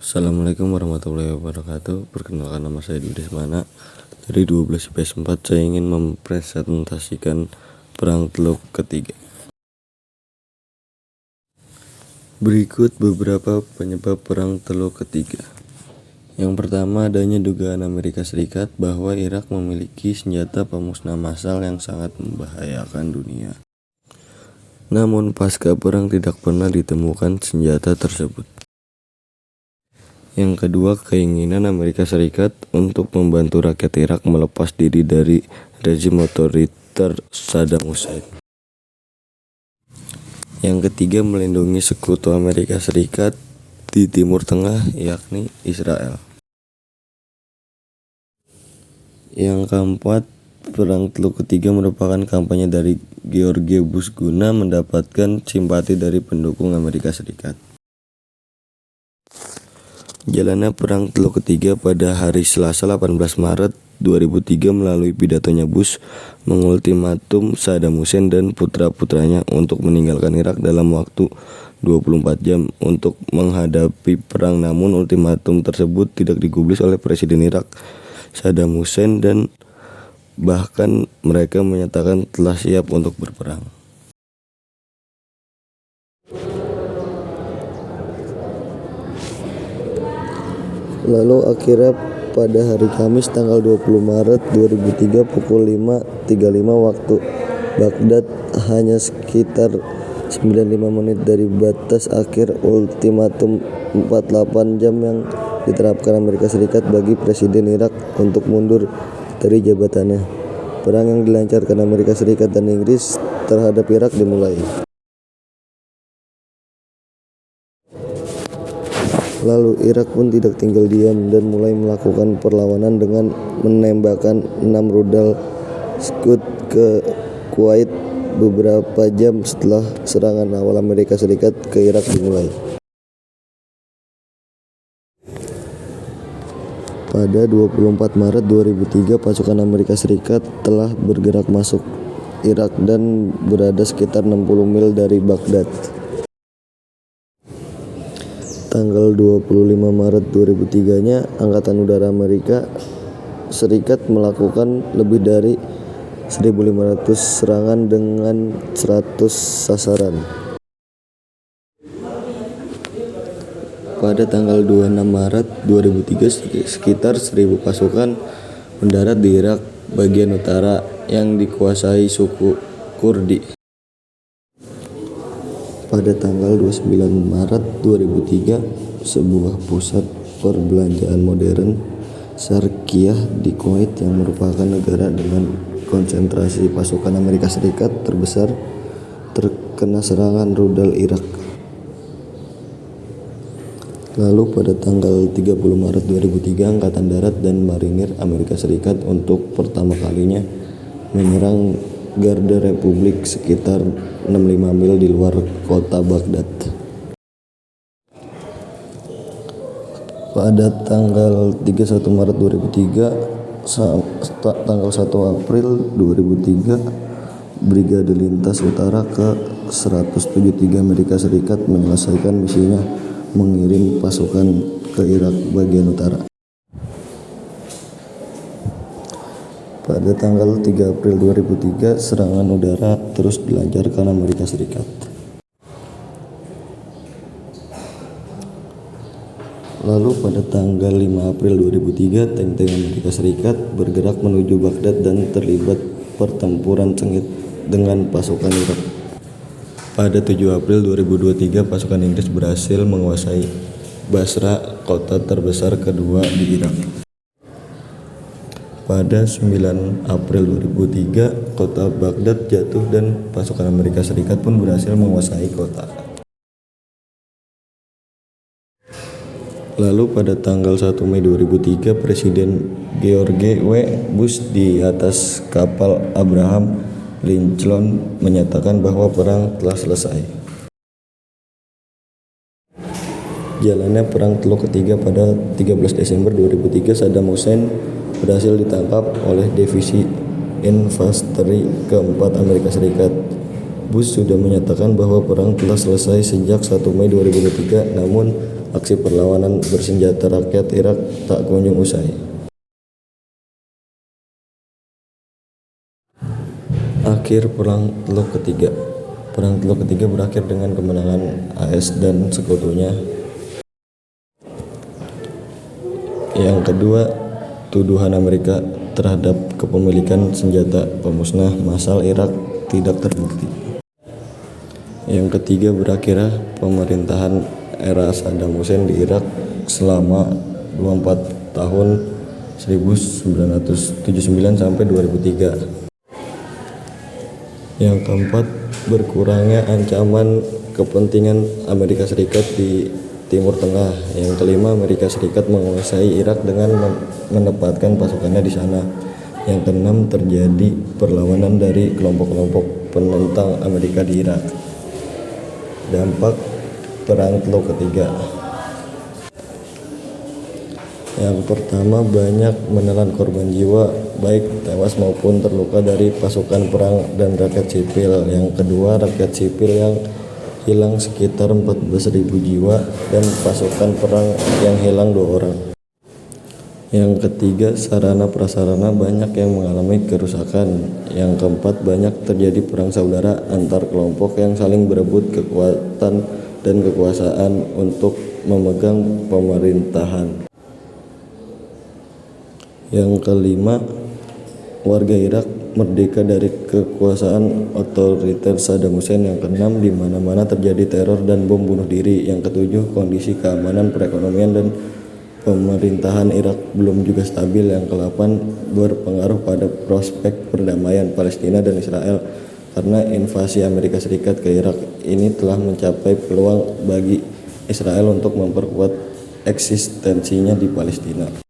Assalamualaikum warahmatullahi wabarakatuh. Perkenalkan, nama saya Dwi Desmana dari 12 IPS 4. Saya ingin mempresentasikan Perang Teluk Ketiga. Berikut beberapa penyebab Perang Teluk Ketiga. Yang pertama, adanya dugaan Amerika Serikat bahwa Irak memiliki senjata pemusnah massal yang sangat membahayakan dunia. Namun pasca perang tidak pernah ditemukan senjata tersebut. Yang kedua, keinginan Amerika Serikat untuk membantu rakyat Irak melepas diri dari rezim otoriter Saddam Hussein. Yang ketiga, melindungi sekutu Amerika Serikat di Timur Tengah, yakni Israel. Yang keempat, Perang Teluk Ketiga merupakan kampanye dari George Bush guna mendapatkan simpati dari pendukung Amerika Serikat. Jalannya Perang Teluk Ketiga pada hari Selasa 18 Maret 2003 melalui pidatonya Bush mengultimatum Saddam Hussein dan putra-putranya untuk meninggalkan Irak dalam waktu 24 jam untuk menghadapi perang. Namun ultimatum tersebut tidak digubris oleh Presiden Irak Saddam Hussein dan bahkan mereka menyatakan telah siap untuk berperang. Lalu akhirnya pada hari Kamis tanggal 20 Maret 2003 pukul 5.35 waktu Baghdad, hanya sekitar 95 menit dari batas akhir ultimatum 48 jam yang diterapkan Amerika Serikat bagi Presiden Irak untuk mundur dari jabatannya. Perang yang dilancarkan Amerika Serikat dan Inggris terhadap Irak dimulai. Lalu Irak pun tidak tinggal diam dan mulai melakukan perlawanan dengan menembakkan 6 rudal Scud ke Kuwait beberapa jam setelah serangan awal Amerika Serikat ke Irak dimulai. Pada 24 Maret 2003, pasukan Amerika Serikat telah bergerak masuk Irak dan berada sekitar 60 mil dari Baghdad. Tanggal 25 Maret 2003-nya, Angkatan Udara Amerika Serikat melakukan lebih dari 1.500 serangan dengan 100 sasaran. Pada tanggal 26 Maret 2003, sekitar 1.000 pasukan mendarat di Irak bagian utara yang dikuasai suku Kurdi. Pada tanggal 29 Maret 2003, sebuah pusat perbelanjaan modern Sharqiyyah di Kuwait yang merupakan negara dengan konsentrasi pasukan Amerika Serikat terbesar terkena serangan rudal Irak. Lalu pada tanggal 30 Maret 2003, Angkatan Darat dan Marinir Amerika Serikat untuk pertama kalinya menyerang Garda Republik sekitar 65 mil di luar kota Baghdad. Pada tanggal 31 Maret 2003, tanggal 1 April 2003, Brigade Lintas Utara ke-173 Amerika Serikat menyelesaikan misinya mengirim pasukan ke Irak bagian utara. Pada tanggal 3 April 2003, serangan udara terus dilancarkan Amerika Serikat. Lalu pada tanggal 5 April 2003, tank-tank Amerika Serikat bergerak menuju Baghdad dan terlibat pertempuran sengit dengan pasukan Irak. Pada 7 April 2023, pasukan Inggris berhasil menguasai Basra, kota terbesar kedua di Irak. Pada 9 April 2003, kota Baghdad jatuh dan pasukan Amerika Serikat pun berhasil menguasai kota. Lalu pada tanggal 1 Mei 2003, Presiden George W. Bush di atas kapal Abraham Lincoln menyatakan bahwa perang telah selesai. Jalannya Perang Teluk Ketiga pada 13 Desember 2003, Saddam Hussein berhasil ditangkap oleh Divisi Infanteri keempat Amerika Serikat. Bush sudah menyatakan bahwa perang telah selesai sejak 1 Mei 2023, namun aksi perlawanan bersenjata rakyat Irak tak kunjung usai. Akhir Perang Teluk Ketiga. Perang Teluk Ketiga berakhir dengan kemenangan AS dan sekutunya. Yang kedua, tuduhan Amerika terhadap kepemilikan senjata pemusnah massal Irak tidak terbukti. Yang ketiga, berakhirnya pemerintahan era Saddam Hussein di Irak selama 24 tahun 1979 sampai 2003. Yang keempat, berkurangnya ancaman kepentingan Amerika Serikat di Timur Tengah. Yang kelima, Amerika Serikat menguasai Irak dengan menempatkan pasukannya di sana. Yang keenam, terjadi perlawanan dari kelompok-kelompok penentang Amerika di Irak. Dampak Perang Teluk Ketiga. Yang pertama, banyak menelan korban jiwa baik tewas maupun terluka dari pasukan perang dan rakyat sipil. Yang kedua, rakyat sipil yang hilang sekitar 14.000 jiwa dan pasukan perang yang hilang 2 orang. Yang ketiga, sarana prasarana banyak yang mengalami kerusakan. Yang keempat, banyak terjadi perang saudara antar kelompok yang saling berebut kekuatan dan kekuasaan untuk memegang pemerintahan. Yang kelima, warga Irak merdeka dari kekuasaan otoriter Saddam Hussein. Yang keenam, di mana-mana terjadi teror dan bom bunuh diri. Yang ketujuh, kondisi keamanan, perekonomian dan pemerintahan Irak belum juga stabil. Yang kedelapan, berpengaruh pada prospek perdamaian Palestina dan Israel karena invasi Amerika Serikat ke Irak ini telah mencapai peluang bagi Israel untuk memperkuat eksistensinya di Palestina.